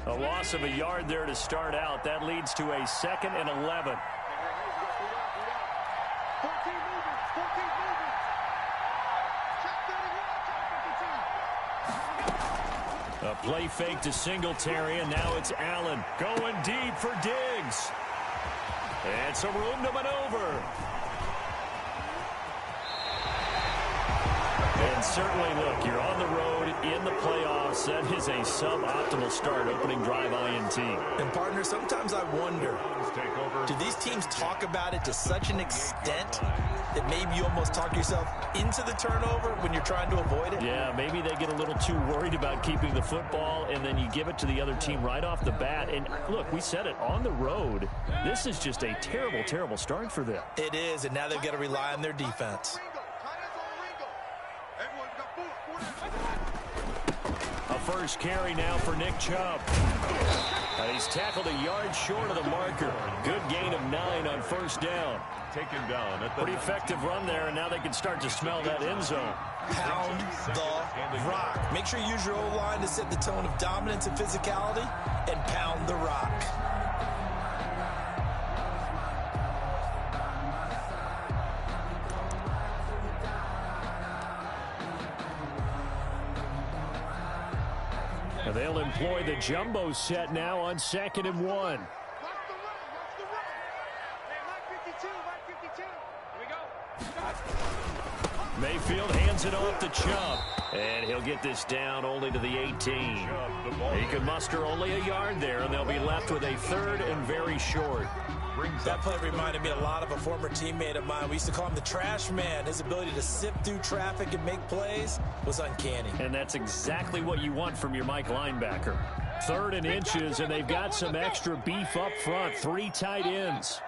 A loss of a yard there to start out. That leads to a 2nd and 11. A play fake to Singletary, and now it's Allen going deep for Diggs. And some room to maneuver. And certainly, look, you're on the road in the playoffs. That is a suboptimal start, opening drive INT. And, partner, sometimes I wonder, do these teams talk about it to such an extent that maybe you almost talk yourself into the turnover when you're trying to avoid it? Yeah, maybe they get a little too worried about keeping the football, and then you give it to the other team right off the bat. And, look, we said it, on the road, this is just a terrible, terrible start for them. It is, and now they've got to rely on their defense. A first carry now for Nick Chubb. He's tackled a yard short of the marker. Good gain of 9 on first down. Taken down at the pretty effective run there, and now they can start to smell that end zone. Pound the rock. Make sure you use your O-line to set the tone of dominance and physicality, and pound the rock. And they'll employ the jumbo set now on 2nd and 1. Mayfield hands it off to Chubb. And he'll get this down only to the 18. He can muster only a yard there, and they'll be left with a 3rd and very short. That play reminded me a lot of a former teammate of mine. We used to call him the trash man. His ability to sift through traffic and make plays was uncanny. And that's exactly what you want from your Mike linebacker. 3rd and inches, and they've got some extra beef up front. 3 tight ends.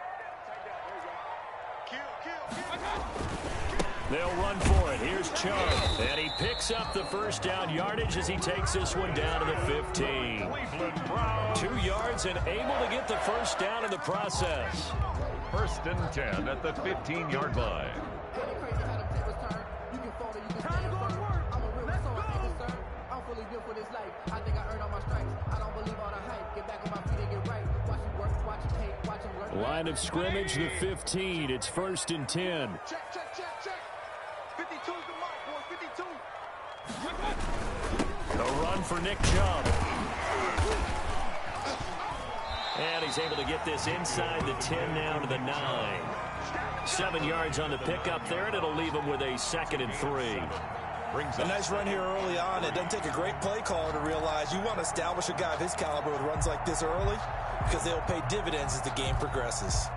They'll run for it. Here's Chubb. And he picks up the first down yardage as he takes this one down to the 15. 2 yards and able to get the first down in the process. 1st and 10 at the 15-yard line. Line of scrimmage, the 15. It's 1st and 10. A run for Nick Chubb. And he's able to get this inside the 10 now to the 9. 7 yards on the pickup there, and it'll leave him with a 2nd and 3. A nice run here early on. It doesn't take a great play caller to realize you want to establish a guy of his caliber with runs like this early, because they'll pay dividends as the game progresses.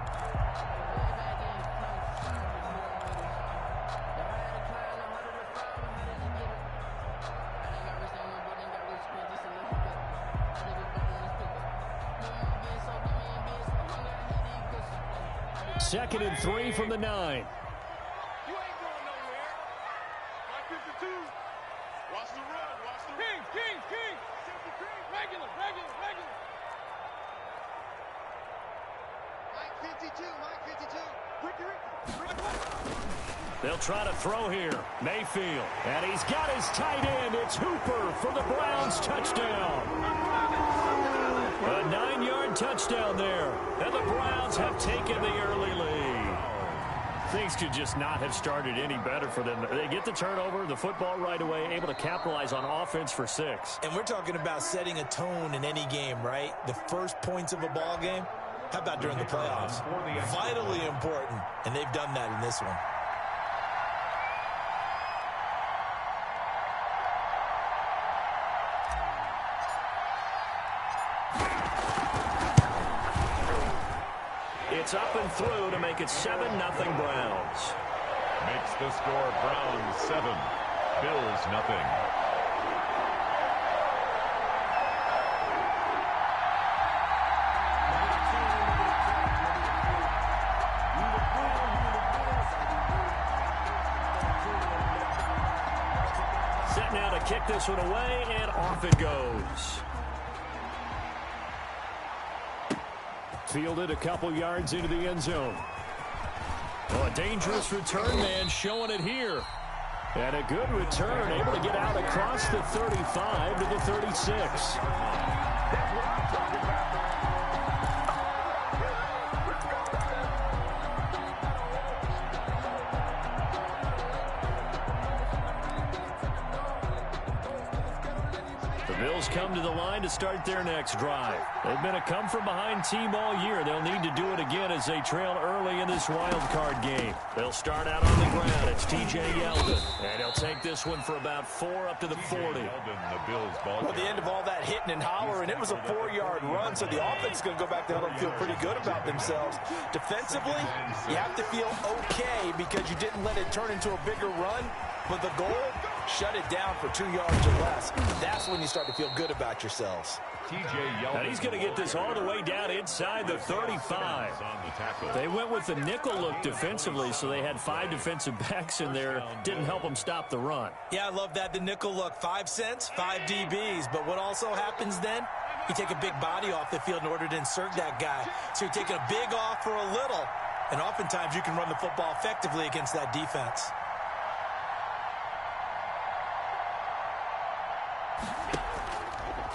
Second and 3 from the 9. You ain't going nowhere. My 52. Watch the run. Watch the run. King. Regular. Mike 52. Ricky. They'll try to throw here. Mayfield. And he's got his tight end. It's Hooper for the Browns. Touchdown. A 9-yard touchdown there. And the Browns have taken the early lead. Things could just not have started any better for them. They get the turnover, the football right away, able to capitalize on offense for 6. And we're talking about setting a tone in any game, right? The first points of a ball game. How about during the playoffs? Vitally important, and they've done that in this one. It's up and through to make it 7-0 Browns. Makes the score Browns 7, Bills nothing. Set now to kick this one away, and off it goes. Fielded a couple yards into the end zone. Oh, a dangerous return man showing it here. And a good return, able to get out across the 35 to the 36. Bills come to the line to start their next drive. They've been a come-from-behind team all year. They'll need to do it again as they trail early in this wild card game. They'll start out on the ground. It's T.J. Yeldon, and he'll take this one for about 4 up to the 40. Well, the end of all that hitting and hollering, it was a 4-yard run, so the offense is going to go back there and feel pretty good about themselves. Defensively, you have to feel okay because you didn't let it turn into a bigger run, but the goal, shut it down for 2 yards or less. That's when you start to feel good about yourselves. And he's going to get this all the way down inside the 35. They went with the nickel look defensively, so they had 5 defensive backs in there. Didn't help them stop the run. Yeah, I love that, the nickel look. 5 cents, 5 DBs. But what also happens then? You take a big body off the field in order to insert that guy. So you're taking a big off for a little. And oftentimes you can run the football effectively against that defense.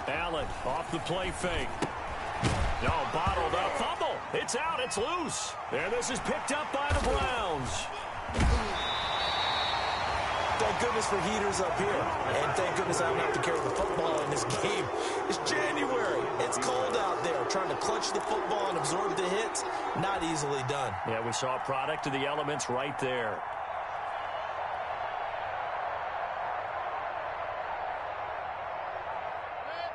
Allen off the play fake. No, bottled up. Fumble. It's out. It's loose. And this is picked up by the Browns. Thank goodness for heaters up here. And thank goodness I don't have to carry the football in this game. It's January. It's cold out there. Trying to clutch the football and absorb the hits, not easily done. Yeah, we saw a product of the elements right there.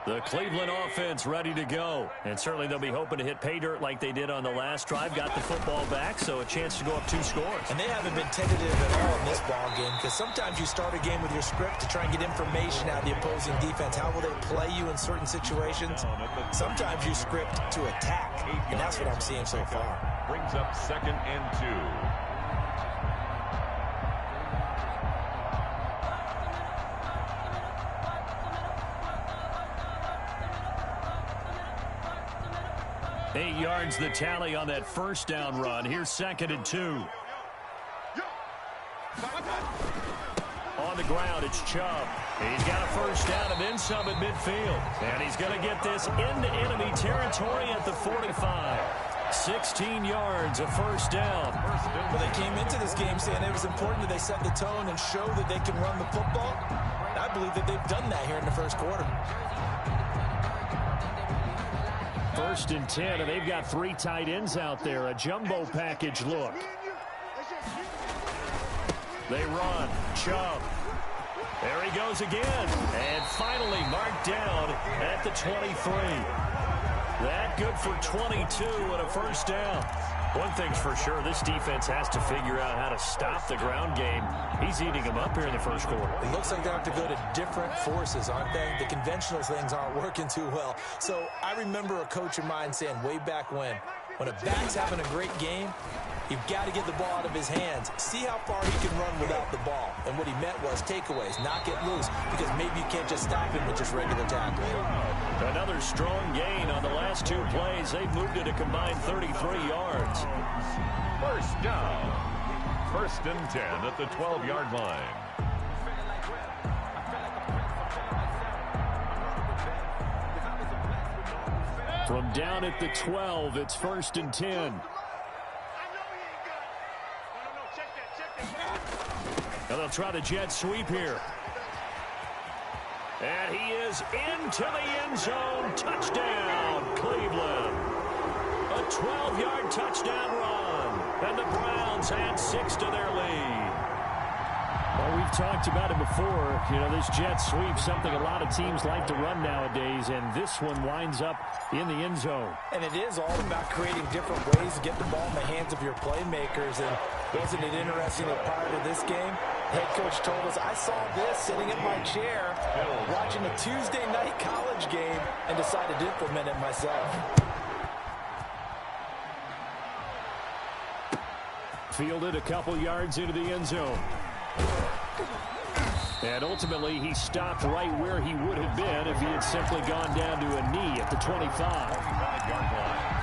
The Cleveland offense ready to go. And certainly they'll be hoping to hit pay dirt like they did on the last drive. Got the football back, so a chance to go up 2 scores. And they haven't been tentative at all in this ball game because sometimes you start a game with your script to try and get information out of the opposing defense. How will they play you in certain situations? Sometimes you script to attack, and that's what I'm seeing so far. Brings up 2nd and 2. Eight yards the tally on that first down run. Here's 2nd and 2. On the ground, it's Chubb. He's got a first down and then some at midfield. And he's going to get this into enemy territory at the 45. 16 yards, a first down. Well, they came into this game saying it was important that they set the tone and show that they can run the football. And I believe that they've done that here in the first quarter. 1st and 10, and they've got 3 tight ends out there. A jumbo package look. They run. Chubb. There he goes again. And finally marked down at the 23. That good for 22 and a first down. One thing's for sure, this defense has to figure out how to stop the ground game. He's eating them up here in the first quarter. It looks like they have to go to different forces, aren't they? The conventional things aren't working too well. So I remember a coach of mine saying way back when a back's having a great game, you've got to get the ball out of his hands. See how far he can run without the ball. And what he meant was takeaways, knock it loose, because maybe you can't just stop him with just regular tackling. Another strong gain on the last 2 plays. They've moved it a combined 33 yards. First down. 1st and 10 at the 12-yard line. From down at the 12, it's 1st and 10. And they'll try the jet sweep here. And he is into the end zone. Touchdown, Cleveland. A 12-yard touchdown run. And the Browns add 6 to their lead. Well, we've talked about it before. You know, this jet sweep, something a lot of teams like to run nowadays, and this one winds up in the end zone. And it is all about creating different ways to get the ball in the hands of your playmakers. And wasn't it interesting that prior to this game, head coach told us, I saw this sitting in my chair watching a Tuesday night college game and decided to implement it myself. Fielded a couple yards into the end zone. And ultimately, he stopped right where he would have been if he had simply gone down to a knee at the 25-yard line.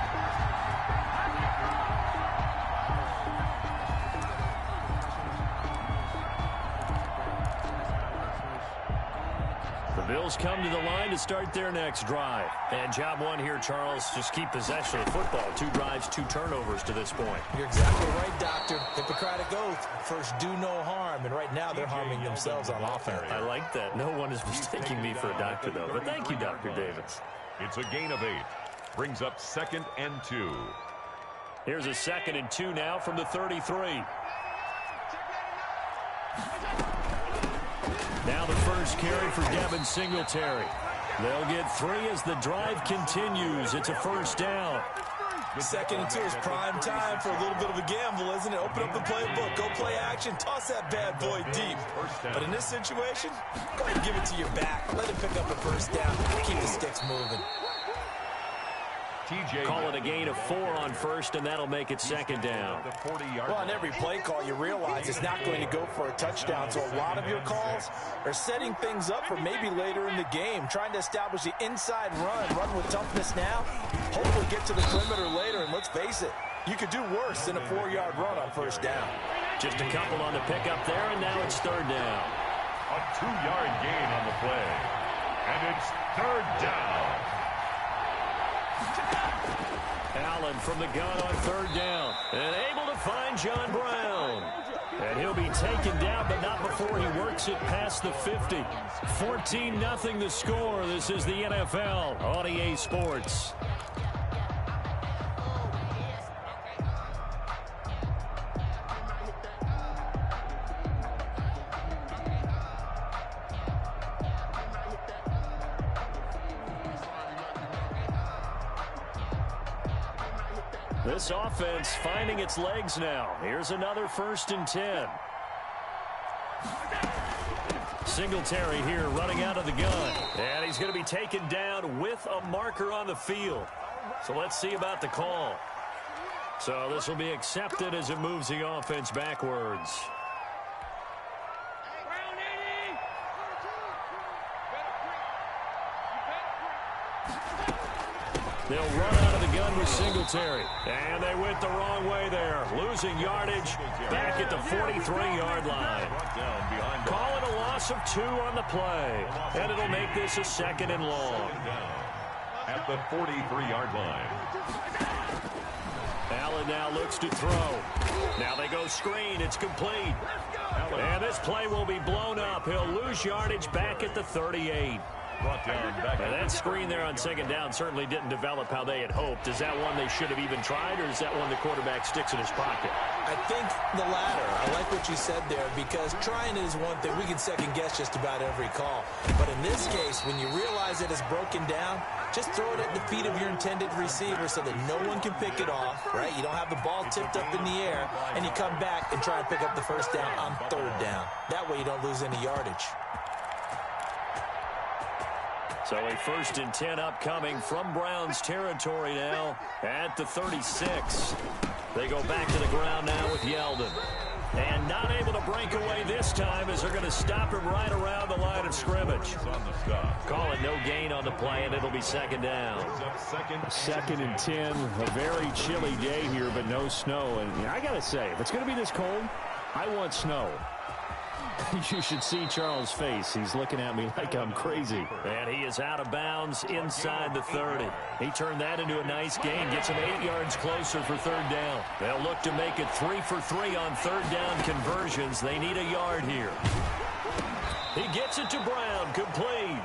Bills come to the line to start their next drive. And job one here, Charles, just keep possession of the football. 2 drives, 2 turnovers to this point. You're exactly right, Doctor. Hippocratic oath. First, do no harm. And right now, they're harming themselves on offense. I like that. No one is mistaking me for a doctor, though. But thank you, Dr. Davis. It's a gain of 8. Brings up 2nd and 2. Here's a 2nd and 2 now from the 33. Now the first carry for Devin Singletary. They'll get 3 as the drive continues. It's a first down. 2nd and 2 is prime time for a little bit of a gamble, isn't it? Open up the playbook, go play action, toss that bad boy deep. But in this situation, go ahead and give it to your back. Let him pick up a first down. Keep the sticks moving. Call it a gain of 4 on first, and that'll make it 2nd down. Well, on every play call, you realize it's not going to go for a touchdown. So a lot of your calls are setting things up for maybe later in the game, trying to establish the inside run with toughness now, hopefully get to the perimeter later. And let's face it, you could do worse than a 4-yard run on first down. Just a couple on the pickup there, and now it's 3rd down. A 2-yard gain on the play. And it's 3rd down. Allen from the gun on 3rd down. And able to find John Brown. And he'll be taken down, but not before he works it past the 50. 14-0 the score. This is the NFL on EA Sports. This offense finding its legs now. Here's another 1st and 10. Singletary here running out of the gun. And he's going to be taken down with a marker on the field. So let's see about the call. So this will be accepted as it moves the offense backwards. They'll run out of the gun with Singletary. And they went the wrong way there. Losing yardage back at the 43-yard line. Call it a loss of 2 on the play. And it'll make this a 2nd and long. At the 43-yard line. Allen now looks to throw. Now they go screen. It's complete. And this play will be blown up. He'll lose yardage back at the 38. And that screen there on 2nd down certainly didn't develop how they had hoped. Is that one they should have even tried, or is that one the quarterback sticks in his pocket? I think the latter. I like what you said there, because trying is one thing. We can second-guess just about every call. But in this case, when you realize it is broken down, just throw it at the feet of your intended receiver so that no one can pick it off, right? You don't have the ball tipped up in the air, and you come back and try and pick up the first down on 3rd down. That way you don't lose any yardage. So a 1st and 10 upcoming from Browns territory now at the 36. They go back to the ground now with Yeldon. And not able to break away this time as they're going to stop him right around the line of scrimmage. Call it no gain on the play, and it'll be 2nd down. 2nd and 10. A very chilly day here, but no snow. And I got to say, if it's going to be this cold, I want snow. You should see Charles' face. He's looking at me like I'm crazy. And he is out of bounds inside the 30. He turned that into a nice gain. Gets him 8 yards closer for 3rd down. They'll look to make it 3 for 3 on 3rd down conversions. They need a yard here. He gets it to Brown. Complete.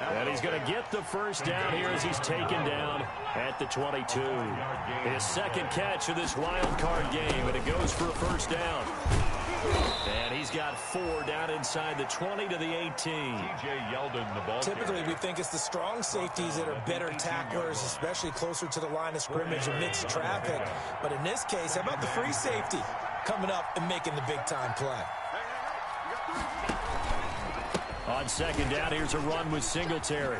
And he's going to get the first down here as he's taken down at the 22. His 2nd catch of this wild card game, and it goes for a first down. And he's got 4 down inside the 20 to the 18. Yeldon, the ball. Typically, we think it's the strong safeties that are better tacklers, especially closer to the line of scrimmage amidst traffic. But in this case, how about the free safety coming up and making the big-time play? On 2nd down, here's a run with Singletary.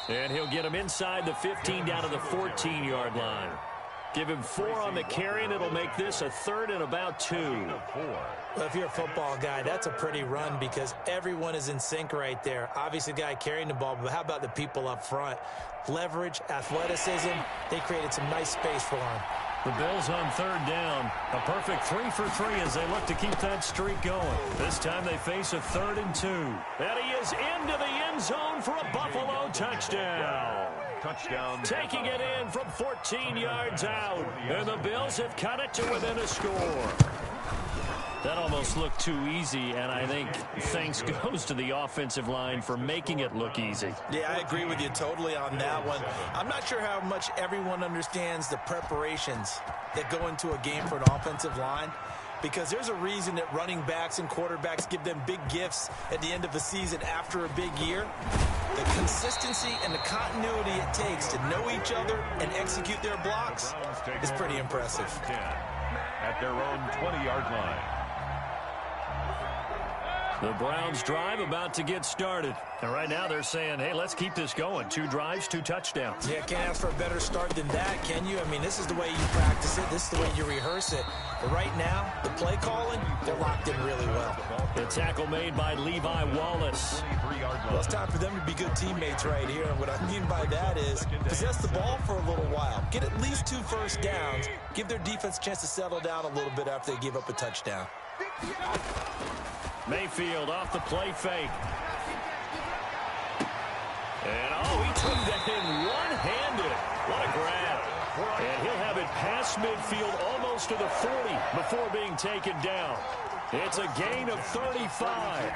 And he'll get him inside the 15 down to the 14-yard line. Give him 4 on the carry, and it'll make this a 3rd and about 2. Well, if you're a football guy, that's a pretty run because everyone is in sync right there. Obviously, the guy carrying the ball, but how about the people up front? Leverage, athleticism, they created some nice space for him. The Bills on third down. A perfect 3 for 3 as they look to keep that streak going. This time they face a 3rd and 2. And he is into the end zone for a Buffalo touchdown. Touchdown. Taking it in from 14 yards out. And the Bills have cut it to within a score. That almost looked too easy, and I think thanks goes to the offensive line for making it look easy. Yeah, I agree with you totally on that one. I'm not sure how much everyone understands the preparations that go into a game for an offensive line, because there's a reason that running backs and quarterbacks give them big gifts at the end of the season after a big year. The consistency and the continuity it takes to know each other and execute their blocks is pretty impressive. At their own 20-yard line. The Browns drive about to get started. And right now they're saying, hey, let's keep this going. 2 drives, 2 touchdowns. Yeah, can't ask for a better start than that, can you? I mean, this is the way you practice it. This is the way you rehearse it. But right now, the play calling, they're locked in really well. The tackle made by Levi Wallace. Well, it's time for them to be good teammates right here. And what I mean by that is possess the ball for a little while. Get at least 2 first downs. Give their defense a chance to settle down a little bit after they give up a touchdown. Mayfield off the play fake. And, he took that in one-handed. What a grab. And he'll have it past midfield almost to the 40 before being taken down. It's a gain of 35.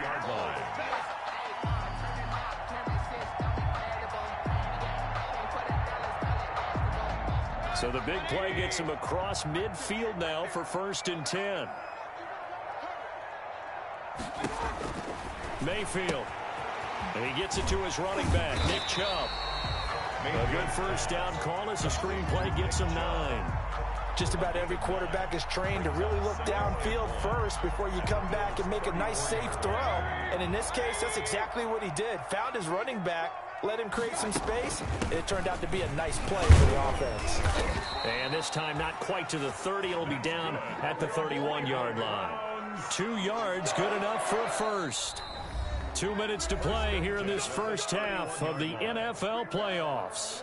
So the big play gets him across midfield now for 1st and 10. Mayfield. And he gets it to his running back, Nick Chubb. A good first down call as the screen play gets him 9. Just about every quarterback is trained to really look downfield first before you come back and make a nice, safe throw. And in this case, that's exactly what he did. Found his running back, let him create some space, and it turned out to be a nice play for the offense. And this time not quite to the 30. It'll be down at the 31-yard line. 2 yards, good enough for a first. 2 minutes to play here in this first half of the NFL playoffs.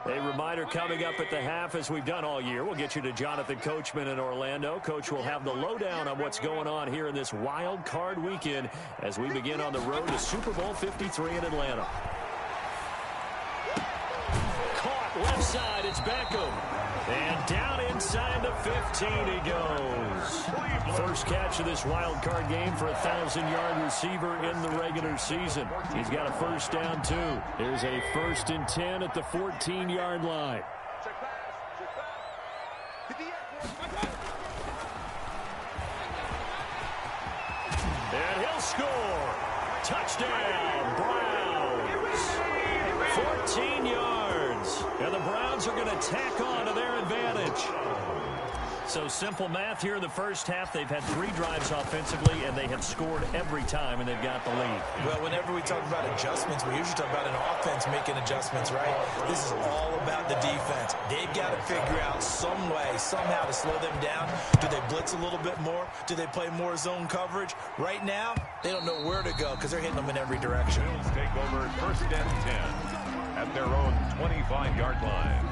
A reminder coming up at the half, as we've done all year. We'll get you to Jonathan Coachman in Orlando. Coach will have the lowdown on what's going on here in this wild card weekend as we begin on the road to Super Bowl 53 in Atlanta. Caught left side, it's Beckham. And down inside the 15 he goes. First catch of this wild card game for a 1,000-yard receiver in the regular season. He's got a first down, too. There's a 1st and 10 at the 14-yard line. And he'll score. Touchdown, Browns. 14 yards. And the Browns are going to tack on to their advantage. So simple math here in the first half. They've had 3 drives offensively, and they have scored every time, and they've got the lead. Well, whenever we talk about adjustments, we usually talk about an offense making adjustments, right? This is all about the defense. They've got to figure out some way, somehow to slow them down. Do they blitz a little bit more? Do they play more zone coverage? Right now, they don't know where to go because they're hitting them in every direction. Bills take over 1st and 10 at their own 25-yard line.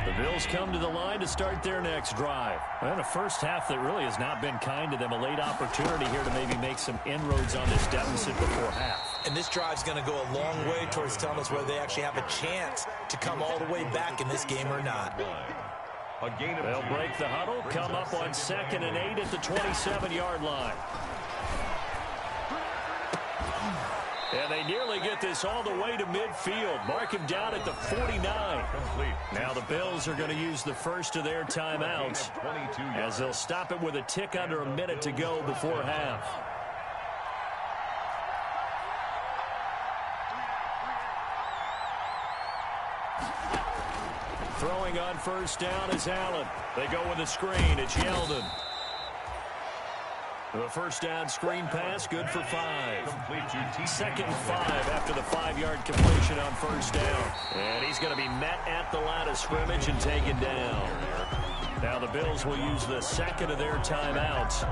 The Bills come to the line to start their next drive. And a first half that really has not been kind to them. A late opportunity here to maybe make some inroads on this deficit before half. And this drive's going to go a long way towards telling us whether they actually have a chance to come all the way back in this game or not. They'll break the huddle, come up on 2nd and 8 at the 27-yard line. And they nearly get this all the way to midfield. Mark him down at the 49. Now the Bills are going to use the first of their timeouts as they'll stop it with a tick under a minute to go before half. Throwing on first down is Allen. They go with a screen. It's Yeldon. The first down screen pass, good for 5. 2nd and 5 after the 5-yard completion on first down. And he's going to be met at the line of scrimmage and taken down. Now the Bills will use the second of their timeouts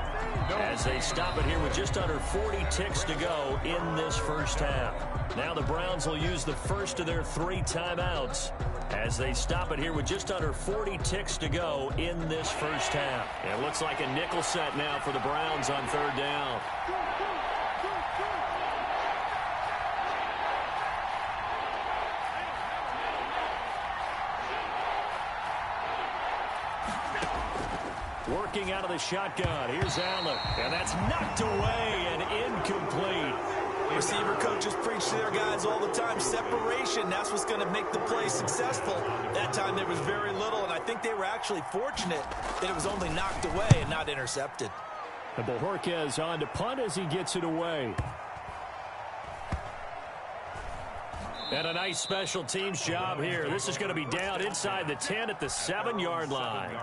as they stop it here with just under 40 ticks to go in this first half. Now the Browns will use the first of their 3 timeouts as they stop it here with just under 40 ticks to go in this first half. It looks like a nickel set now for the Browns on third down. Working out of the shotgun. Here's Allen. And that's knocked away and incomplete. Receiver coaches preach to their guys all the time. Separation, that's what's going to make the play successful. That time there was very little, and I think they were actually fortunate that it was only knocked away and not intercepted. And Bojorquez on to punt as he gets it away. And a nice special teams job here. This is going to be down inside the 10 at the 7-yard line.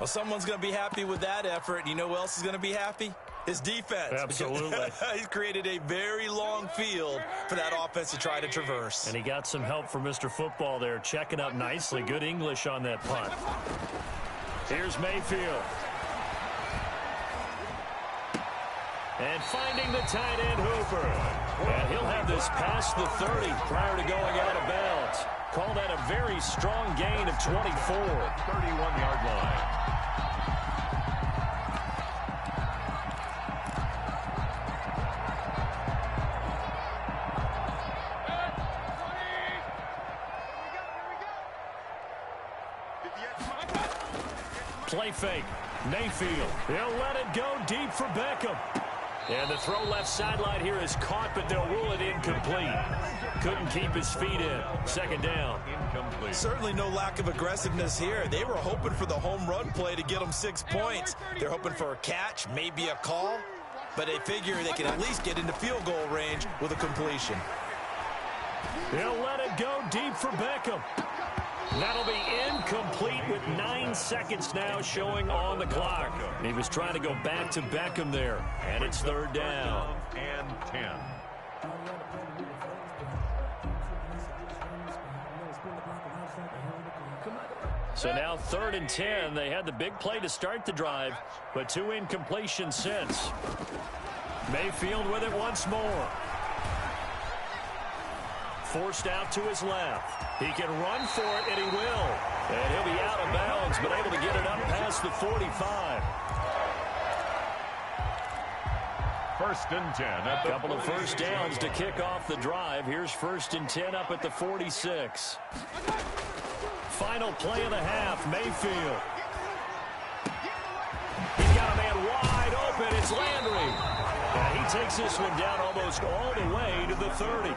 Well, someone's going to be happy with that effort. You know who else is going to be happy? His defense. Absolutely. He's created a very long field for that offense to try to traverse. And he got some help from Mr. Football there, checking up nicely. Good English on that punt. Here's Mayfield. And finding the tight end, Hooper. And he'll have this past the 30 prior to going out of bounds. Call that a very strong gain of 24. 31-yard line. Play fake. Mayfield. He'll let it go deep for Beckham. And the throw left sideline here is caught, but they'll rule it incomplete. Couldn't keep his feet in. Second down. Incomplete. Certainly no lack of aggressiveness here. They were hoping for the home run play to get them 6 points. They're hoping for a catch, maybe a call, but they figure they can at least get into field goal range with a completion. He'll let it go deep for Beckham. That'll be incomplete with 9 seconds now showing on the clock. He was trying to go back to Beckham there, and it's third down. And 10. So now 3rd and 10. They had the big play to start the drive, but 2 incompletions since. Mayfield with it once more. Forced out to his left. He can run for it, and he will. And he'll be out of bounds, but able to get it up past the 45. 1st and 10. A couple of first downs to kick off the drive. Here's 1st and 10 up at the 46. Final play of the half, Mayfield. He's got a man wide open. It's Landry. And he takes this one down almost all the way to the 30.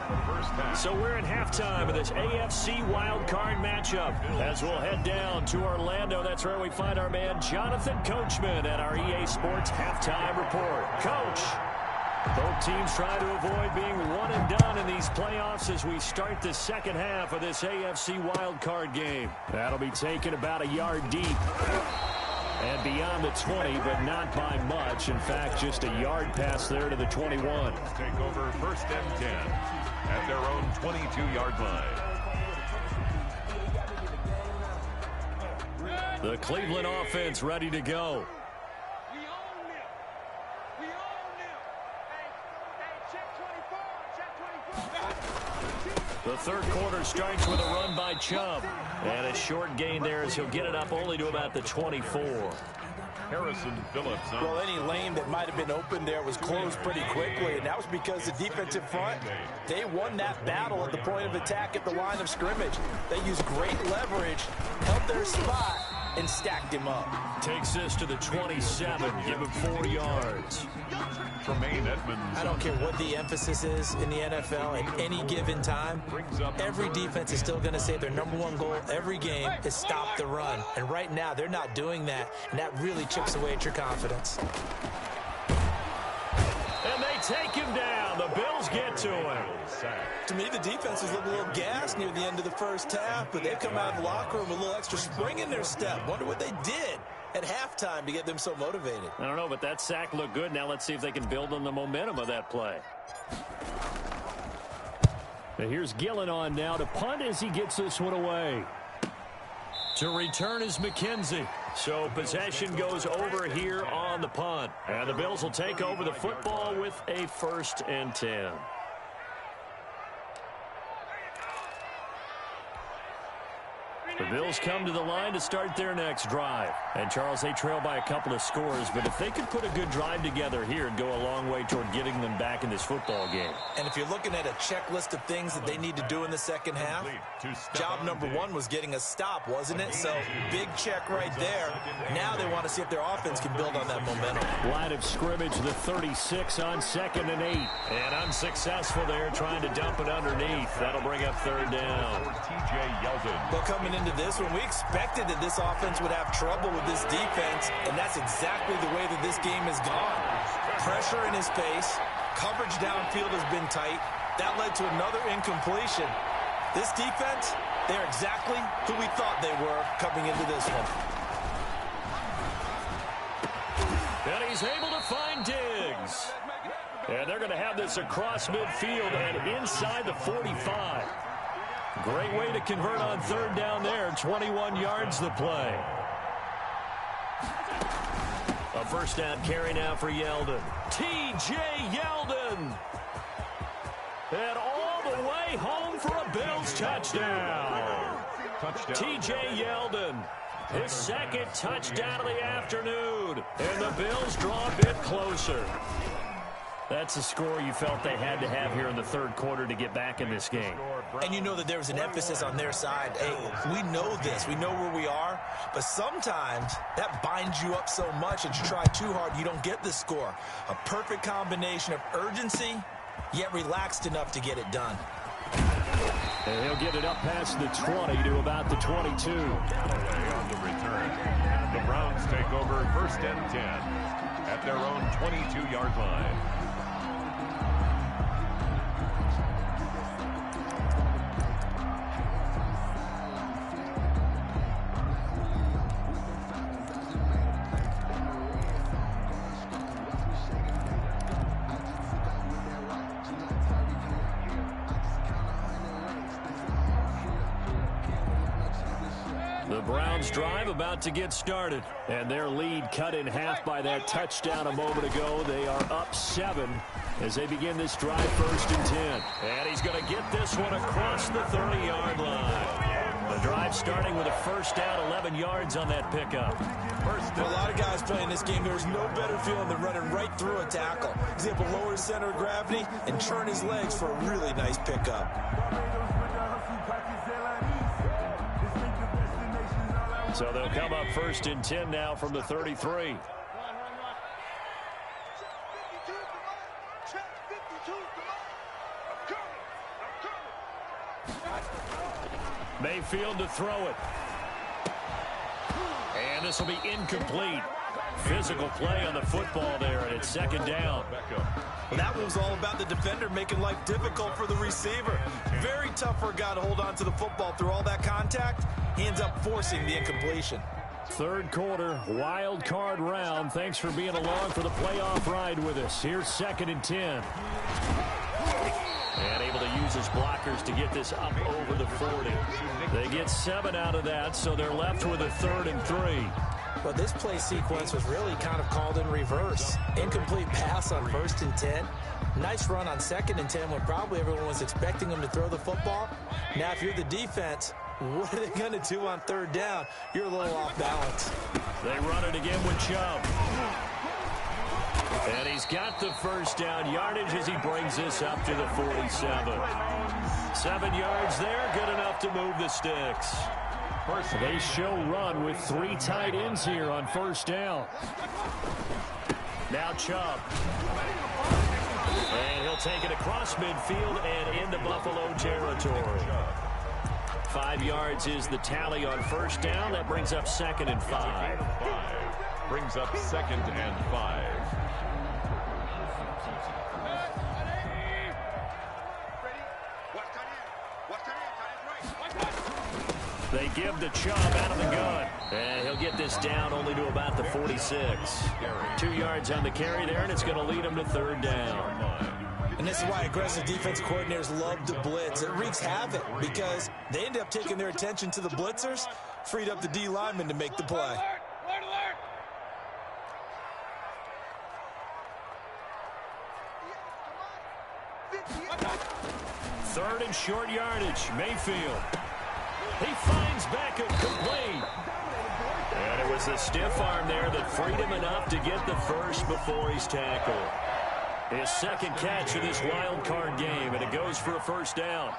So we're at halftime of this AFC wildcard matchup as we'll head down to Orlando. That's where we find our man Jonathan Coachman at our EA Sports Halftime Report. Coach, both teams try to avoid being one and done in these playoffs as we start the second half of this AFC wildcard game. That'll be taken about a yard deep. And beyond the 20, but not by much. In fact, just a yard pass there to the 21. Take over 1st and 10 at their own 22-yard line. The Cleveland offense ready to go. We own them. We own them. Hey, check 24. Check 24. The third quarter starts with a run by Chubb. And a short gain there as he'll get it up only to about the 24. Harrison Phillips. Well, any lane that might have been open there was closed pretty quickly, and that was because the defensive front, they won that battle at the point of attack at the line of scrimmage. They used great leverage, held their spot, and stacked him up. Takes this to the 27. Give him 4 yards. Tremaine Edmonds. I don't care what the emphasis is in the NFL at any given time. Every defense is still going to say their #1 goal every game is stop the run. And right now, they're not doing that, and that really chips away at your confidence. And they take him down. The Bills get to him. To me, the defense was a little gassed near the end of the first half, but they've come out of the locker room with a little extra spring in their step. Wonder what they did at halftime to get them so motivated. I don't know, but that sack looked good. Now let's see if they can build on the momentum of that play. And here's Gillen on now to punt as he gets this one away. To return is McKenzie. So possession goes over here on the punt. And the Bills will take over the football with a 1st and 10. The Bills come to the line to start their next drive. And, Charles, they trail by a couple of scores, but if they could put a good drive together here, it'd go a long way toward getting them back in this football game. And if you're looking at a checklist of things that they need to do in the second half, job number 1 was getting a stop, wasn't it? So, big check right there. Now they want to see if their offense can build on that momentum. Line of scrimmage, the 36 on 2nd and 8. And unsuccessful there, trying to dump it underneath. That'll bring up 3rd down. Well, coming into this one, we expected that this offense would have trouble with this defense, and that's exactly the way that this game has gone. Pressure in his face, coverage downfield has been tight. That led to another incompletion. This defense, they're exactly who we thought they were coming into this one. And he's able to find Diggs. And they're going to have this across midfield and inside the 45. Great way to convert on 3rd down there. 21 yards the play. A 1st down carry now for Yeldon. T.J. Yeldon. And all the way home for a Bills touchdown. T.J. Yeldon. His 2nd touchdown of the afternoon. And the Bills draw a bit closer. That's a score you felt they had to have here in the 3rd quarter to get back in this game. And you know that there was an emphasis on their side. Hey, we know this. We know where we are. But sometimes that binds you up so much that you try too hard, you don't get the score. A perfect combination of urgency, yet relaxed enough to get it done. And he'll get it up past the 20 to about the 22. On the return, the Browns take over 1st and 10 at their own 22-yard line. The Browns drive about to get started, and their lead cut in half by that touchdown a moment ago. They are up 7 as they begin this drive 1st and 10. And he's going to get this one across the 30-yard line. The drive starting with a 1st down, 11 yards on that pickup. For a lot of guys playing this game, there's no better feeling than running right through a tackle. He's able to lower his center of gravity and turn his legs for a really nice pickup. So they'll come up 1st and 10 now from the 33. Mayfield to throw it. And this will be incomplete. Physical play on the football there, and it's 2nd down. Well, that was all about the defender making life difficult for the receiver. Very tough for a guy to hold on to the football through all that contact. He ends up forcing the incompletion. 3rd quarter, wild card round. Thanks for being along for the playoff ride with us. Here's 2nd and 10. And able to use his blockers to get this up over the 40. They get 7 out of that, so they're left with a 3rd and 3. Well, this play sequence was really kind of called in reverse. Incomplete pass on 1st and 10. Nice run on 2nd and 10 when probably everyone was expecting him to throw the football. Now, if you're the defense, what are they going to do on 3rd down? You're a little off balance. They run it again with Chubb. And he's got the 1st down yardage as he brings this up to the 47. 7 yards there, good enough to move the sticks. They show run with 3 tight ends here on 1st down. Now Chubb. And he'll take it across midfield and into Buffalo territory. 5 yards is the tally on 1st down. That brings up 2nd and 5. Brings up 2nd and 5. They give to Chubb out of the gun. And he'll get this down only to about the 46. 2 yards on the carry there, and it's going to lead him to 3rd down. And this is why aggressive defense coordinators love to blitz. It wreaks havoc because they end up taking their attention to the blitzers, freed up the D lineman to make the play. Third and short yardage. Mayfield. He finds Beckham complete. And it was the stiff arm there that freed him enough to get the first before he's tackled. His second catch of this wild card game, and it goes for a first down.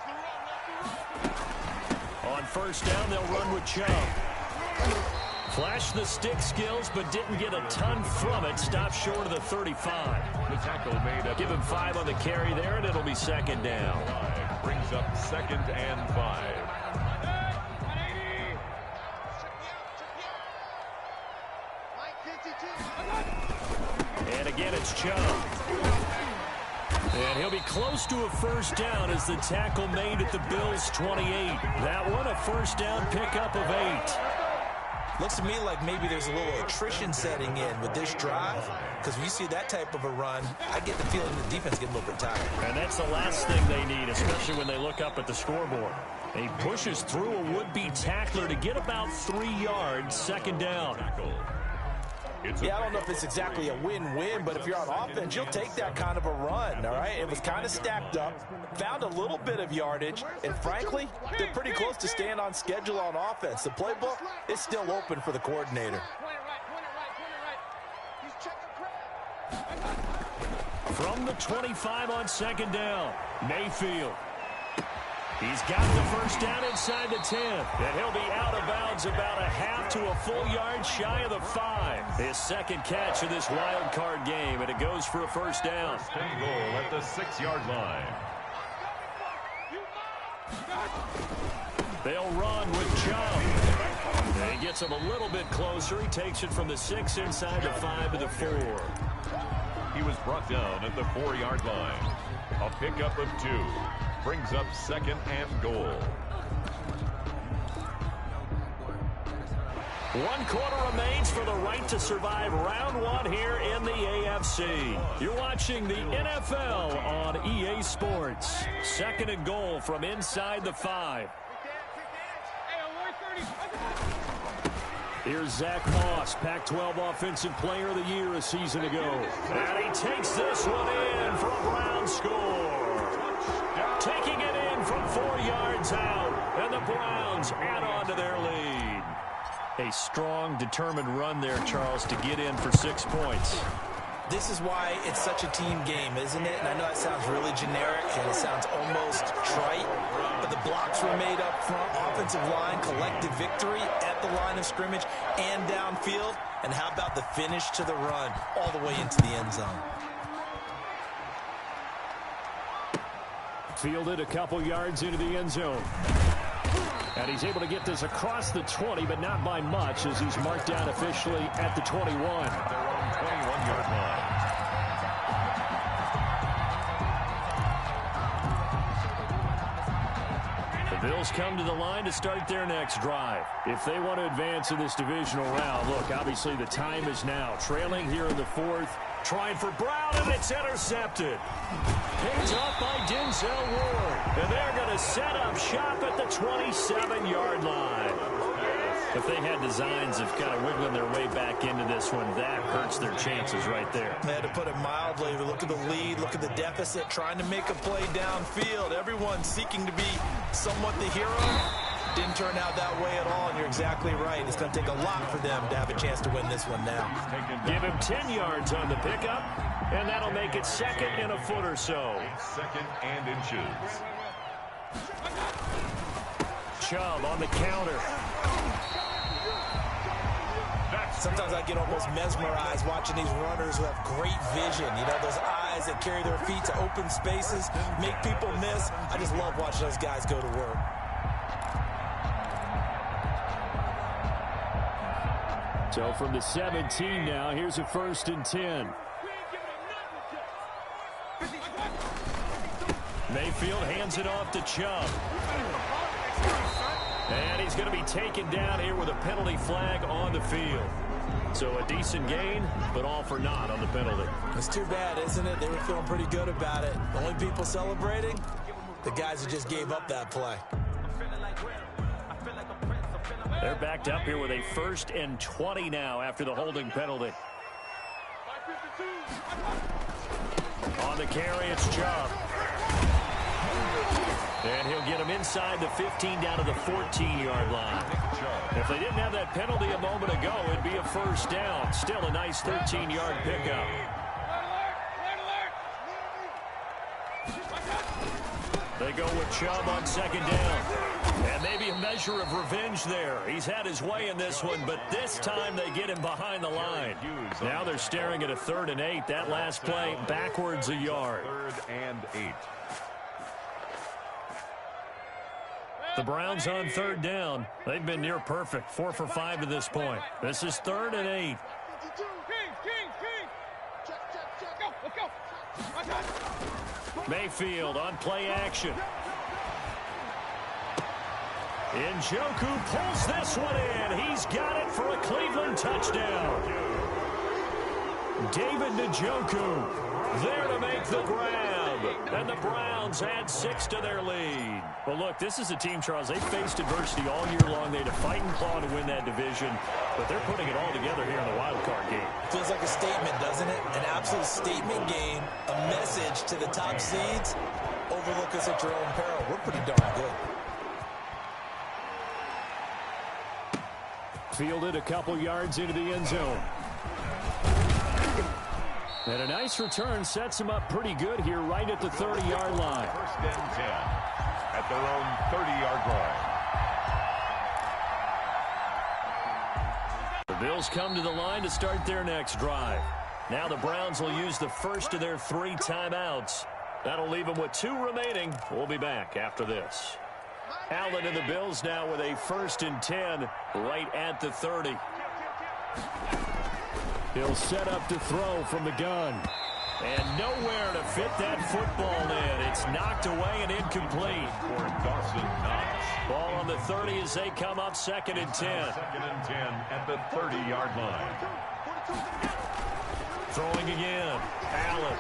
On first down, they'll run with Chubb. Flashed the stick skills, but didn't get a ton from it. Stopped short of the 35. The tackle made up. Give him 5 on the carry there, and it'll be second down. Brings up 2nd and 5. And again, it's Chubb. And he'll be close to a first down as the tackle made at the Bills' 28. That one, a first down pickup of 8. Looks to me like maybe there's a little attrition setting in with this drive, because when you see that type of a run, I get the feeling the defense getting a little bit tired. And that's the last thing they need, especially when they look up at the scoreboard. He pushes through a would-be tackler to get about 3 yards, second down. Yeah, I don't know if it's exactly a win-win, but if you're on offense, you'll take that kind of a run, all right? It was kind of stacked up, found a little bit of yardage, and frankly, they're pretty close to staying on schedule on offense. The playbook is still open for the coordinator. From the 25 on second down, Mayfield. He's got the first down inside the 10, and he'll be out of bounds about a half to a full yard shy of the 5. His second catch of this wild card game, and it goes for a first down. First and goal at the 6-yard line. They'll run with Chubb. And he gets him a little bit closer. He takes it from the 6 inside the 5 to the 4. He was brought down at the 4-yard line. A pickup of 2. Brings up 2nd and goal. 1 quarter remains for the right to survive round 1 here in the AFC. You're watching the NFL on EA Sports. 2nd and goal from inside the 5. Here's Zach Moss, Pac-12 Offensive Player of the Year a season ago. And he takes this one in for a Browns score. Taking it in from 4 yards out, and the Browns add on to their lead. A strong, determined run there, Charles, to get in for 6 points. This is why it's such a team game, isn't it? And I know that sounds really generic, and it sounds almost trite, but the blocks were made up front, offensive line, collective victory at the line of scrimmage and downfield. And how about the finish to the run all the way into the end zone? Fielded a couple yards into the end zone. And he's able to get this across the 20, but not by much, as he's marked down officially at the 21. Their own 21-yard line. The Bills come to the line to start their next drive. If they want to advance in this divisional round, look, obviously the time is now. Trailing here in the 4th. Trying for Brown, and it's intercepted. Picked up by Denzel Ward. And they're going to set up shop at the 27-yard line. If they had designs of kind of wiggling their way back into this one, that hurts their chances right there. They had to put it mildly. Look at the lead, look at the deficit, trying to make a play downfield. Everyone seeking to be somewhat the hero. Didn't turn out that way at all, and you're exactly right. It's going to take a lot for them to have a chance to win this one now. Give him 10 yards on the pickup, and that'll make it 2nd and a foot or so. 2nd and inches. Chubb on the counter. Sometimes I get almost mesmerized watching these runners who have great vision. You know, those eyes that carry their feet to open spaces, make people miss. I just love watching those guys go to work. So from the 17 now, here's a 1st and 10. Mayfield hands it off to Chubb. And he's going to be taken down here with a penalty flag on the field. So a decent gain, but all for naught on the penalty. It's too bad, isn't it? They were feeling pretty good about it. The only people celebrating, the guys who just gave up that play. They're backed up here with a 1st and 20 now after the holding penalty. On the carry, it's Chubb. And he'll get him inside the 15 down to the 14-yard line. If they didn't have that penalty a moment ago, it'd be a first down. Still a nice 13-yard pickup. They go with Chubb on second down. And maybe a measure of revenge there. He's had his way in this one, but this time they get him behind the line. Now they're staring at a 3rd and 8. That last play backwards a yard. 3rd and 8. The Browns on 3rd down. They've been near perfect. 4 for 5 to this point. This is 3rd and 8. Mayfield on play action. Njoku pulls this one in. He's got it for a Cleveland touchdown. David Njoku there to make the grab. And the Browns add 6 to their lead. Well, look, this is a team, Charles. They faced adversity all year long. They had to fight and claw to win that division. But they're putting it all together here in the wild card game. Feels like a statement, doesn't it? An absolute statement game. A message to the top seeds. Overlook us at your own peril. We're pretty darn good. Fielded a couple yards into the end zone. And a nice return sets him up pretty good here right at the 30-yard line. 1st and 10 at their own 30-yard line. The Bills come to the line to start their next drive. Now the Browns will use the first of their 3 timeouts. That'll leave them with 2 remaining. We'll be back after this. Allen and the Bills now with a 1st and 10 right at the 30. He'll set up to throw from the gun. And nowhere to fit that football in. It's knocked away and incomplete. For Dawson Knox. Ball on the 30 as they come up 2nd and 10. 2nd and 10 at the 30-yard line. Throwing again. Allen.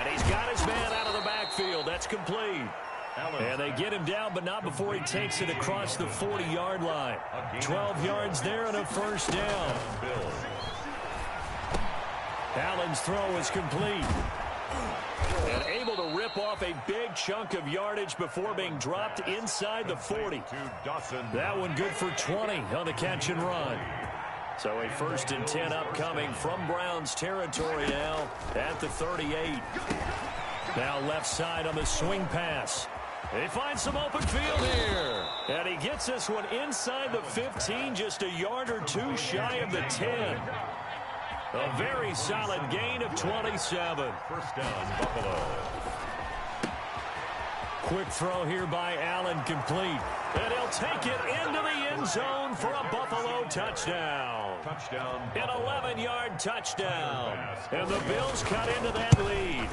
And he's got his man out of the backfield. That's complete. And they get him down, but not before he takes it across the 40-yard line. 12 yards there and a first down. Allen's throw is complete. And able to rip off a big chunk of yardage before being dropped inside the 40. That one good for 20 on the catch and run. So a 1st and 10 upcoming from Browns territory now at the 38. Now left side on the swing pass. They find some open field here. And he gets this one inside the 15, just a yard or 2 shy of the 10. A very solid gain of 27. First down, Buffalo. Quick throw here by Allen, complete. And he'll take it into the end zone for a Buffalo touchdown. An 11-yard touchdown. And the Bills cut into that lead.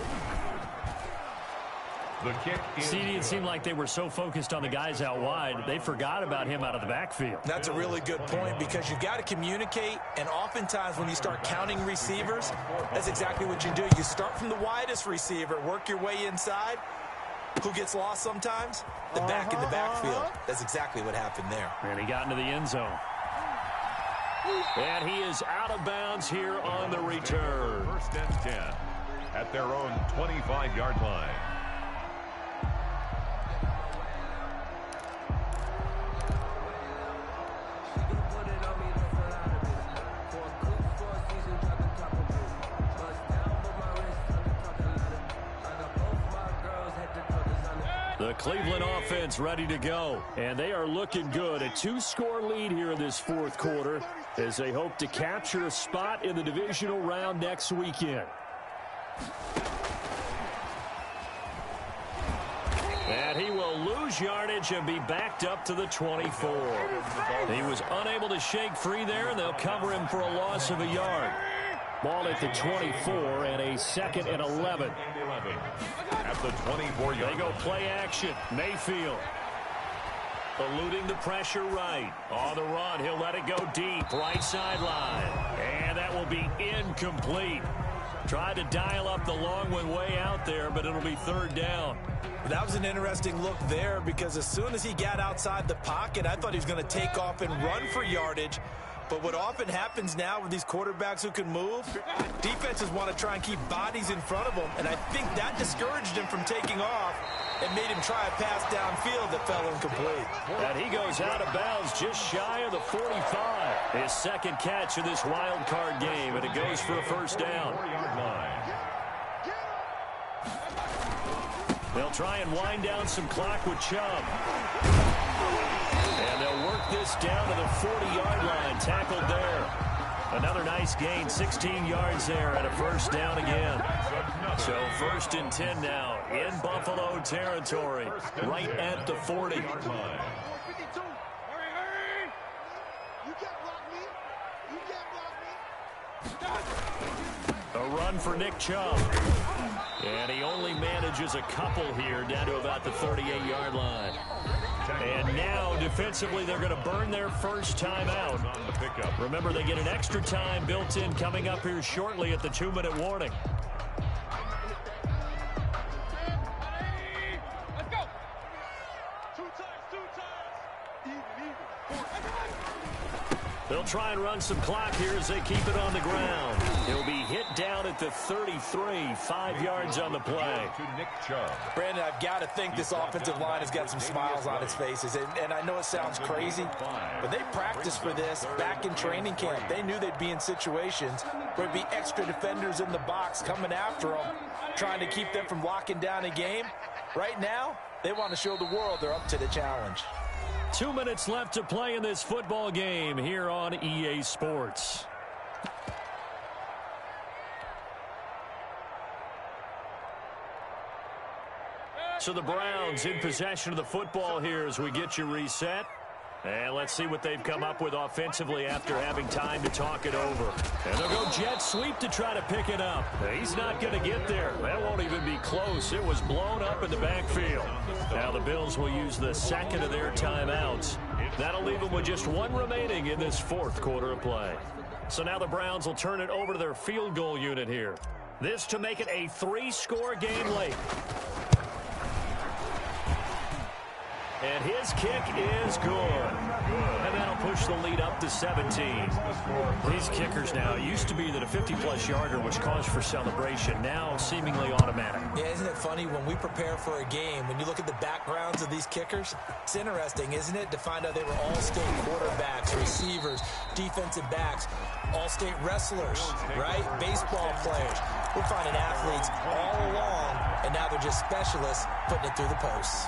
The kick is CD, it seemed like they were so focused on the guys out wide, they forgot about him out of the backfield. That's a really good point because you've got to communicate, and oftentimes when you start counting receivers, that's exactly what you do. You start from the widest receiver, work your way inside. Who gets lost sometimes? The back in the backfield. That's exactly what happened there. And he got into the end zone. And he is out of bounds here on the return. 1st and 10 at their own 25-yard line. The Cleveland offense ready to go, and they are looking good. A 2-score lead here in this 4th quarter as they hope to capture a spot in the divisional round next weekend. And he will lose yardage and be backed up to the 24. He was unable to shake free there, and they'll cover him for a loss of a yard. Ball at the 24 and a 2nd and 11. At the 24-yard. They go play action. Mayfield eluding the pressure right. On the run, he'll let it go deep. Right sideline. And that will be incomplete. Tried to dial up the long one way out there, but it'll be 3rd down. That was an interesting look there because as soon as he got outside the pocket, I thought he was going to take off and run for yardage. But what often happens now with these quarterbacks who can move, defenses want to try and keep bodies in front of them, and I think that discouraged him from taking off. and made him try a pass downfield that fell incomplete. And he goes out of bounds just shy of the 45. His second catch of this wild card game, and it goes for a first down. They'll try and wind down some clock with Chubb. And they'll work this down to the 40-yard line, tackled there. Another nice gain, 16 yards there, and a first down again. So 1st and 10 now in Buffalo territory, right at the 40. A run for Nick Chubb. And he only manages a couple here down to about the 38-yard line. And now, defensively, they're going to burn their first time out. Remember, they get an extra time built in coming up here shortly at the 2-minute warning. Let's go. Two times. They'll try and run some clock here as they keep it on the ground. He'll be hit down at the 33, 5 yards on the play. To Nick Chubb. Brandon, I've got to think this offensive line has got some smiles on its faces. And I know it sounds crazy, but they practiced for this back in training camp. They knew they'd be in situations where there'd be extra defenders in the box coming after them, trying to keep them from locking down a game. Right now, they want to show the world they're up to the challenge. 2 minutes left to play in this football game here on EA Sports. So the Browns in possession of the football here as we get you reset. And let's see what they've come up with offensively after having time to talk it over. And they'll go jet sweep to try to pick it up. He's not going to get there. That won't even be close. It was blown up in the backfield. Now the Bills will use the second of their timeouts. That'll leave them with just one remaining in this 4th quarter of play. So now the Browns will turn it over to their field goal unit here. This to make it a 3-score game late. And his kick is good. And that'll push the lead up to 17. These kickers now, used to be that a 50-plus yarder was cause for celebration. Now seemingly automatic. Yeah, isn't it funny when we prepare for a game, when you look at the backgrounds of these kickers, it's interesting, isn't it, to find out they were all-state quarterbacks, receivers, defensive backs, all-state wrestlers, right? Baseball players. We're finding athletes all along, and now they're just specialists putting it through the posts.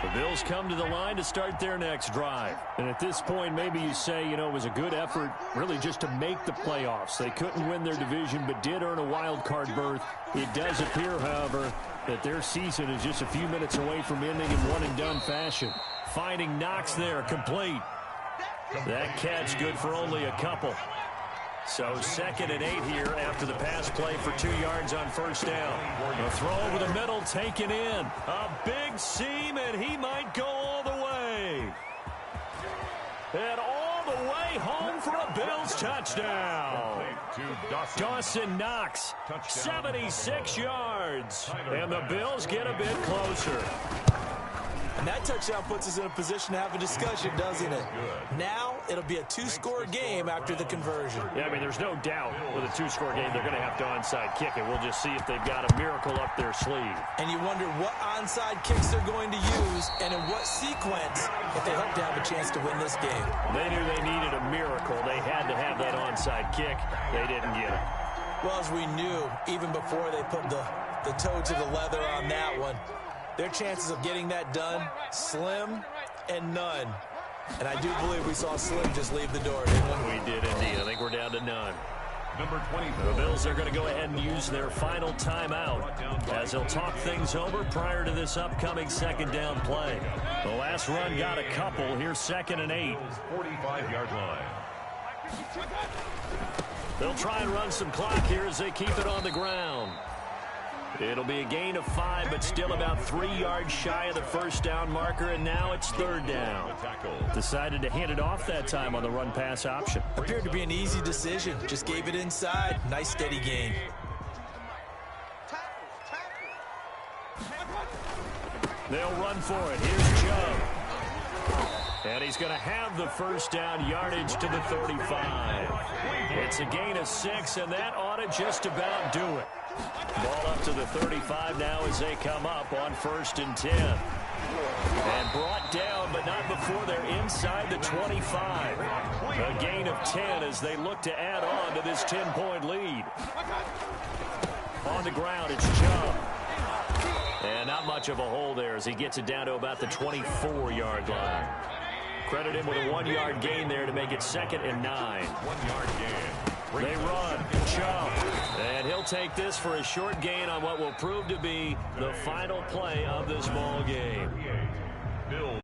The Bills come to the line to start their next drive. And at this point, maybe you say, you know, it was a good effort really just to make the playoffs. They couldn't win their division but did earn a wild card berth. It does appear, however, that their season is just a few minutes away from ending in one-and-done fashion. Finding Knox there, complete. That catch good for only a couple. So 2nd and 8 here after the pass play for 2 yards on first down. A throw over the middle, taken in. A big seam, and he might go all the way. And all the way home for a Bills touchdown. Dawson Knox, 76 yards. And the Bills get a bit closer. And that touchdown puts us in a position to have a discussion, doesn't it? Now, it'll be a 2-score game after the conversion. Yeah, I mean, there's no doubt with a 2-score game they're going to have to onside kick it. We'll just see if they've got a miracle up their sleeve. And you wonder what onside kicks they're going to use and in what sequence if they hope to have a chance to win this game. They knew they needed a miracle. They had to have that onside kick. They didn't get it. Well, as we knew, even before they put the toe to the leather on that one, their chances of getting that done, slim and none. And I do believe we saw Slim just leave the door, didn't we? We did indeed. I think we're down to none. Number 24. The Bills are going to go ahead and use their final timeout as they'll talk things over prior to this upcoming 2nd down play. The last run got a couple. Here's 2nd and 8. 45-yard line. They'll try and run some clock here as they keep it on the ground. It'll be a gain of 5, but still about 3 yards shy of the first down marker, and now it's 3rd down. Decided to hand it off that time on the run-pass option. Appeared to be an easy decision. Just gave it inside. Nice steady gain. They'll run for it. Here's Chubb. And he's going to have the first down, yardage to the 35. It's a gain of 6, and that ought to just about do it. Ball up to the 35 now as they come up on 1st and 10. And brought down, but not before they're inside the 25. A gain of 10 as they look to add on to this 10-point lead. On the ground, it's Chubb. And not much of a hole there as he gets it down to about the 24-yard line. Credit him with a 1-yard gain there to make it 2nd and 9. 1-yard gain. They run. Chubb. And he'll take this for a short gain on what will prove to be the final play of this ball game. Bill.